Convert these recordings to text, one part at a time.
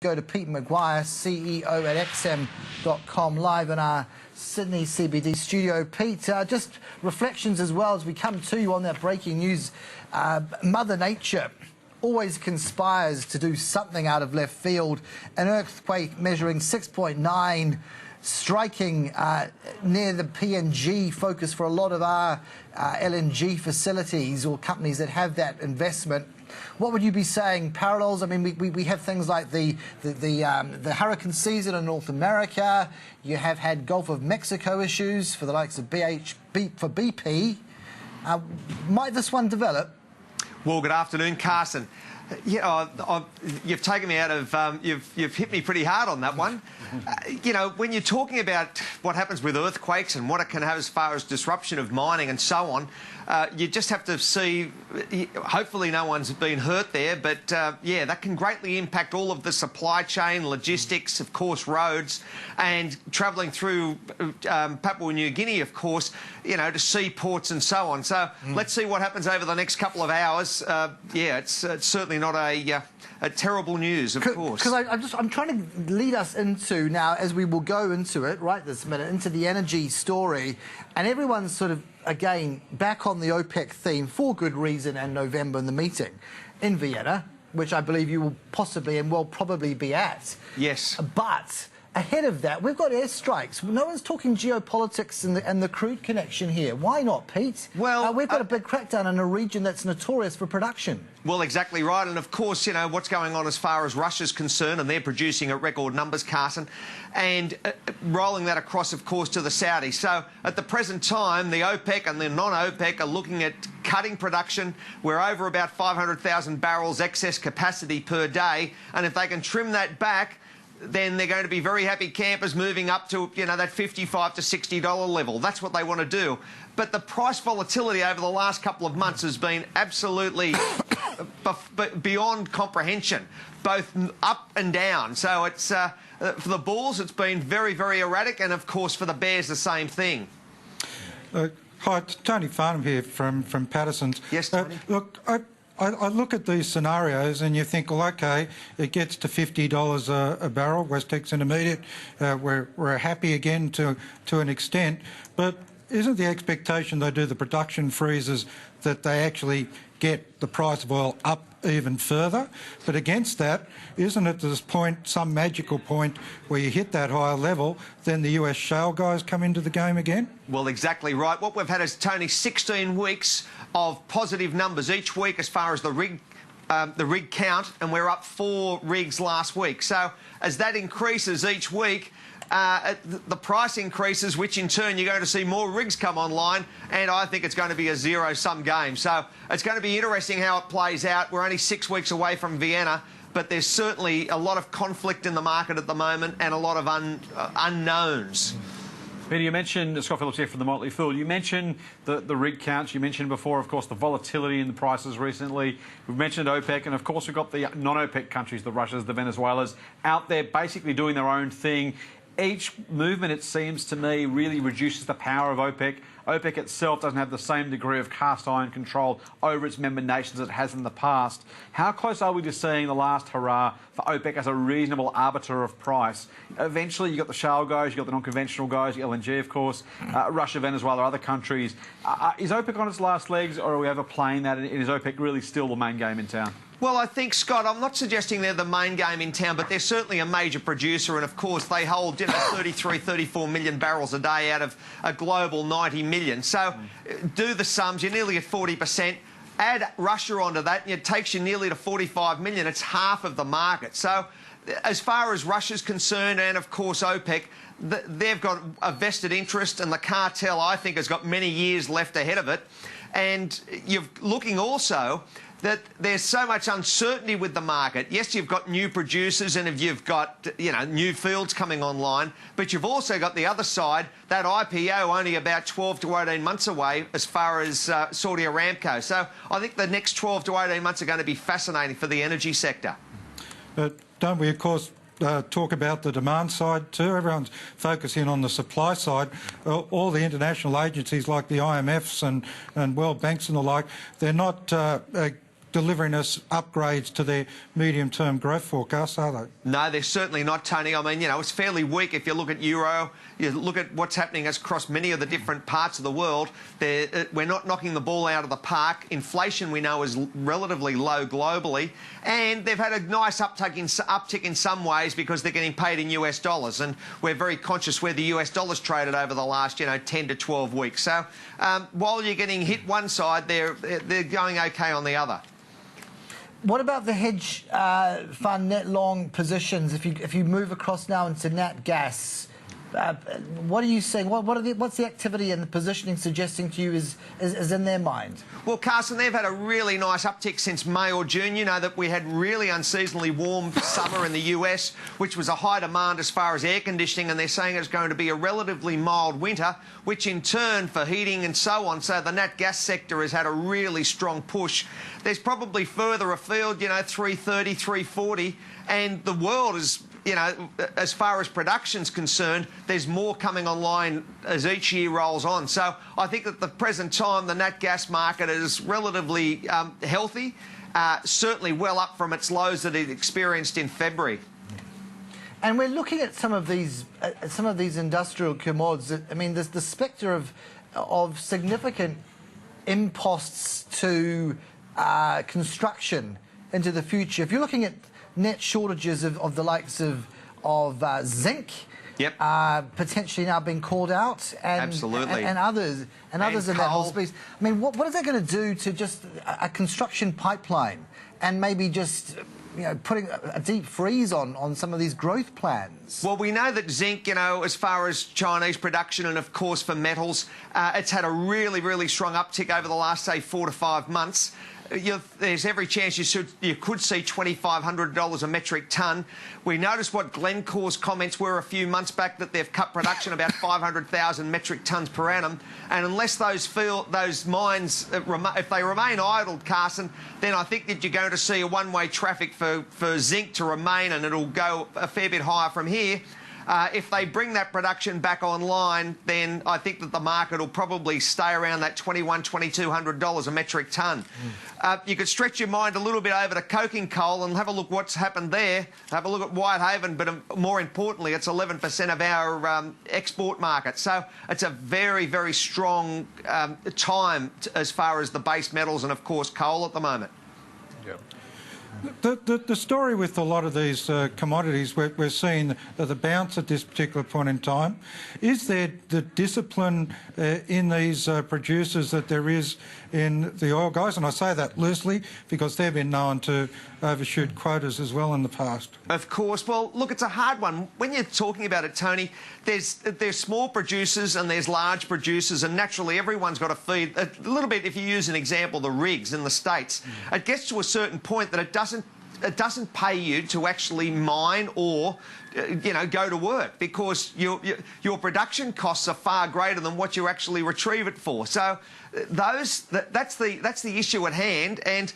Go to Pete McGuire, CEO at XM.com, live in our Sydney CBD studio. Pete, just reflections as well as we come to you on that breaking news. Mother Nature always conspires to do something out of left field. An earthquake measuring 6.9 striking near the PNG focus for a lot of our LNG facilities or companies that have that investment. What would you be saying? Parallels? I mean, we have things like the hurricane season in North America. You have had Gulf of Mexico issues for the likes of BP. Might this one develop? Well, good afternoon, Carson. Yeah, you've taken me out of. You've hit me pretty hard on that one. You know, when you're talking about what happens with earthquakes and what it can have as far as disruption of mining and so on, you just have to see. Hopefully, no one's been hurt there, but yeah, that can greatly impact all of the supply chain, logistics, of course, roads, and travelling through Papua New Guinea, of course. You know, to seaports and so on. So let's see what happens over the next couple of hours. Yeah, it's certainly not a terrible news, of course. Because I'm trying to lead us into now, as we will go into it right this minute, into the energy story, and everyone's sort of again back on the OPEC theme for good reason. And November in the meeting in Vienna, which I believe you will possibly and will probably be at. Yes, but ahead of that, we've got airstrikes. No one's talking geopolitics and the crude connection here. Why not, Pete? Well, we've got a big crackdown in a region that's notorious for production. Well, exactly right. And, of course, you know, what's going on as far as Russia's concerned, and they're producing at record numbers, Carson, and rolling that across, of course, to the Saudis. So, at the present time, the OPEC and the non-OPEC are looking at cutting production. We're over about 500,000 barrels excess capacity per day. And if they can trim that back, then they're going to be very happy campers moving up to, you know, that $55 to $60 level. That's what they want to do. But the price volatility over the last couple of months has been absolutely beyond comprehension, both up and down. So it's for the bulls, it's been very, very erratic, and of course for the bears, the same thing. Hi, it's Tony Farnham here from Patterson's. Yes, Tony. Look, I look at these scenarios and you think, well, OK, it gets to $50 a barrel, West Tex Intermediate. We're happy again to an extent. But isn't the expectation they do the production freezes that they actually get the price of oil up even further? But against that, isn't it this point, some magical point where you hit that higher level, then the US shale guys come into the game again? Well, exactly right. What we've had is, Tony, 16 weeks of positive numbers each week as far as the rig count, and we're up 4 rigs last week. So as that increases each week, the price increases, which in turn you're going to see more rigs come online, and I think it's going to be a zero-sum game. So it's going to be interesting how it plays out. We're only 6 weeks away from Vienna, but there's certainly a lot of conflict in the market at the moment and a lot of unknowns. Peter, you mentioned, Scott Phillips here from the Motley Fool, you mentioned the rig counts, you mentioned before, of course, the volatility in the prices recently. We've mentioned OPEC, and of course we've got the non-OPEC countries, the Russias, the Venezuelas, out there basically doing their own thing. Each movement, it seems to me, really reduces the power of OPEC. OPEC itself doesn't have the same degree of cast iron control over its member nations as it has in the past. How close are we to seeing the last hurrah for OPEC as a reasonable arbiter of price? Eventually, you've got the shale guys, you've got the non-conventional guys, LNG, of course, Russia, Venezuela, other countries. Is OPEC on its last legs, or are we overplaying that, and is OPEC really still the main game in town? Well, I think, Scott, I'm not suggesting they're the main game in town, but they're certainly a major producer, and of course they hold, you know, 33, 34 million barrels a day out of a global 90 million. So do the sums, you're nearly at 40%. Add Russia onto that, and it takes you nearly to 45 million. It's half of the market. So as far as Russia's concerned, and of course OPEC, they've got a vested interest, and the cartel, I think, has got many years left ahead of it. And you're looking also that there's so much uncertainty with the market. Yes, you've got new producers and you've got, you know, new fields coming online, but you've also got the other side, that IPO only about 12 to 18 months away as far as Saudi Aramco. So I think the next 12 to 18 months are going to be fascinating for the energy sector. But don't we, of course, talk about the demand side too? Everyone's focusing on the supply side. All the international agencies like the IMFs and World Banks and the like, they're not delivering us upgrades to their medium-term growth forecasts, are they? No, they're certainly not, Tony. I mean, you know, it's fairly weak if you look at euro, you look at what's happening across many of the different parts of the world. We're not knocking the ball out of the park. Inflation, we know, is relatively low globally, and they've had a nice uptick in some ways because they're getting paid in US dollars, and we're very conscious where the US dollar's traded over the last, 10 to 12 weeks. So while you're getting hit one side, they're going okay on the other. What about the hedge fund net long positions? If you move across now into nat gas, what are you saying? What's the activity and the positioning suggesting to you is in their mind? Well, Carson, they've had a really nice uptick since May or June. You know that we had really unseasonably warm summer in the US, which was a high demand as far as air conditioning, and they're saying it's going to be a relatively mild winter, which in turn for heating and so on. So the nat gas sector has had a really strong push. There's probably further afield, 330, 340, and the world is, as far as production's concerned, there's more coming online as each year rolls on. So I think at the present time, the nat gas market is relatively healthy, certainly well up from its lows that it experienced in February. And we're looking at some of these industrial commodities. I mean, there's the spectre of significant imposts to construction into the future. If you're looking at net shortages of the likes of zinc, yep, potentially now being called out, and absolutely, and others in that whole space. I mean, what is that going to do to just a construction pipeline, and maybe just putting a deep freeze on some of these growth plans? Well, we know that zinc, as far as Chinese production and, of course, for metals, it's had a really, really strong uptick over the last, say, 4 to 5 months. There's every chance you could see $2,500 a metric tonne. We noticed what Glencore's comments were a few months back, that they've cut production about 500,000 metric tonnes per annum. And unless those mines, if they remain idled, Carson, then I think that you're going to see a one-way traffic for zinc to remain, and it'll go a fair bit higher from here. If they bring that production back online, then I think that the market will probably stay around that $2,100, $2,200 a metric tonne. You could stretch your mind a little bit over to coking coal and have a look what's happened there. Have a look at Whitehaven, but more importantly, it's 11% of our export market. So it's a very, very strong time as far as the base metals and, of course, coal at the moment. Yep. The story with a lot of these commodities, we're seeing the bounce at this particular point in time. Is there the discipline in these producers that there is in the oil guys? And I say that loosely because they've been known to overshoot quotas as well in the past. Of course. Well, look, it's a hard one. When you're talking about it, Tony, there's small producers and there's large producers, and naturally everyone's got to feed a little bit. If you use an example, the rigs in the States, it gets to a certain point that it doesn't pay you to actually mine or go to work, because your production costs are far greater than what you actually retrieve it for. So that's the issue at hand, and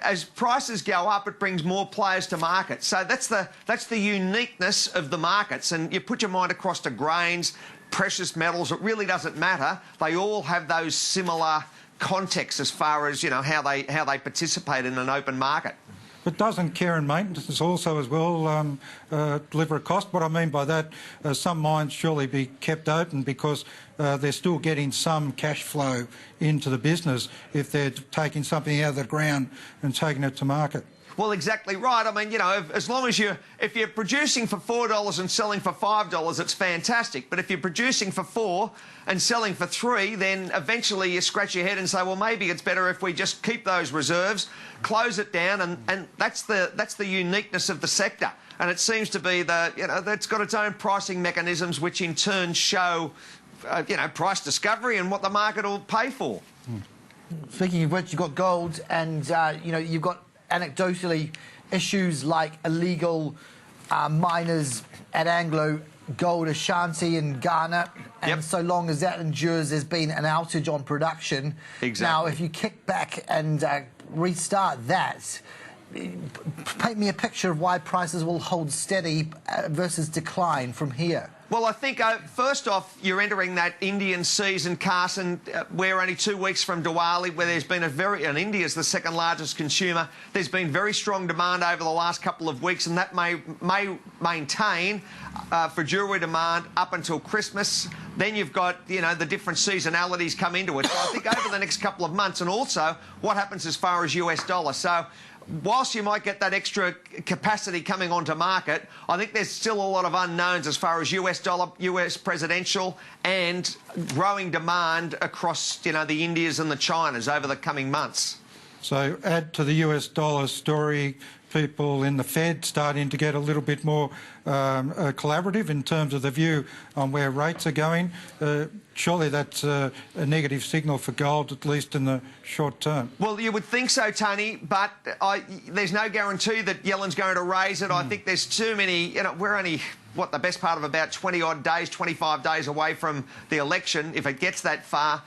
as prices go up, it brings more players to market. So that's the uniqueness of the markets. And you put your mind across to grains, precious metals, it really doesn't matter. They all have those similar contexts as far as how they participate in an open market. But doesn't care and maintenance also as well deliver a cost? What I mean by that, some mines surely be kept open because they're still getting some cash flow into the business if they're taking something out of the ground and taking it to market. Well, exactly right. I mean, as long as if you're producing for $4 and selling for $5, it's fantastic. But if you're producing for $4 and selling for $3, then eventually you scratch your head and say, well, maybe it's better if we just keep those reserves, close it down, and that's the uniqueness of the sector. And it seems to be that's got its own pricing mechanisms, which in turn show, price discovery and what the market will pay for. Speaking of which, you've got gold, and you've got anecdotally issues like illegal miners at Anglo Gold Ashanti in Ghana, and so long as that endures, there's been an outage on production. Exactly. Now, if you kick back and restart that, paint me a picture of why prices will hold steady versus decline from here. Well, I think, first off, you're entering that Indian season, Carson. We're only 2 weeks from Diwali, where there's been and India's the second largest consumer. There's been very strong demand over the last couple of weeks, and that may maintain for jewellery demand up until Christmas. Then you've got, you know, the different seasonalities come into it. So I think over the next couple of months, and also what happens as far as US dollar. So whilst you might get that extra capacity coming onto market, I think there's still a lot of unknowns as far as US dollar, US presidential, and growing demand across, you know, the Indias and the Chinas over the coming months. So add to the US dollar story, people in the Fed starting to get a little bit more collaborative in terms of the view on where rates are going. Surely that's a negative signal for gold, at least in the short term. Well, you would think so, Tony, but there's no guarantee that Yellen's going to raise it. I think there's too many, you know, we're only, what, the best part of about 20-odd days, 25 days away from the election, if it gets that far.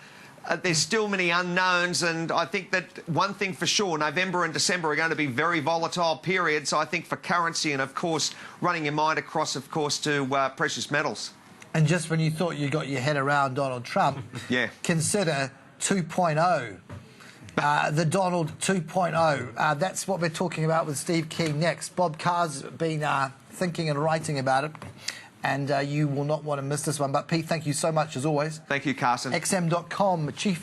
There's still many unknowns, and I think that one thing for sure, November and December are going to be very volatile periods, I think, for currency, and, of course, running your mind across, of course, to precious metals. And just when you thought you got your head around Donald Trump, yeah, consider 2.0. The Donald 2.0. That's what we're talking about with Steve King next. Bob Carr's been thinking and writing about it, and you will not want to miss this one. But Pete, thank you so much as always. Thank you, Carson. XM.com, Chief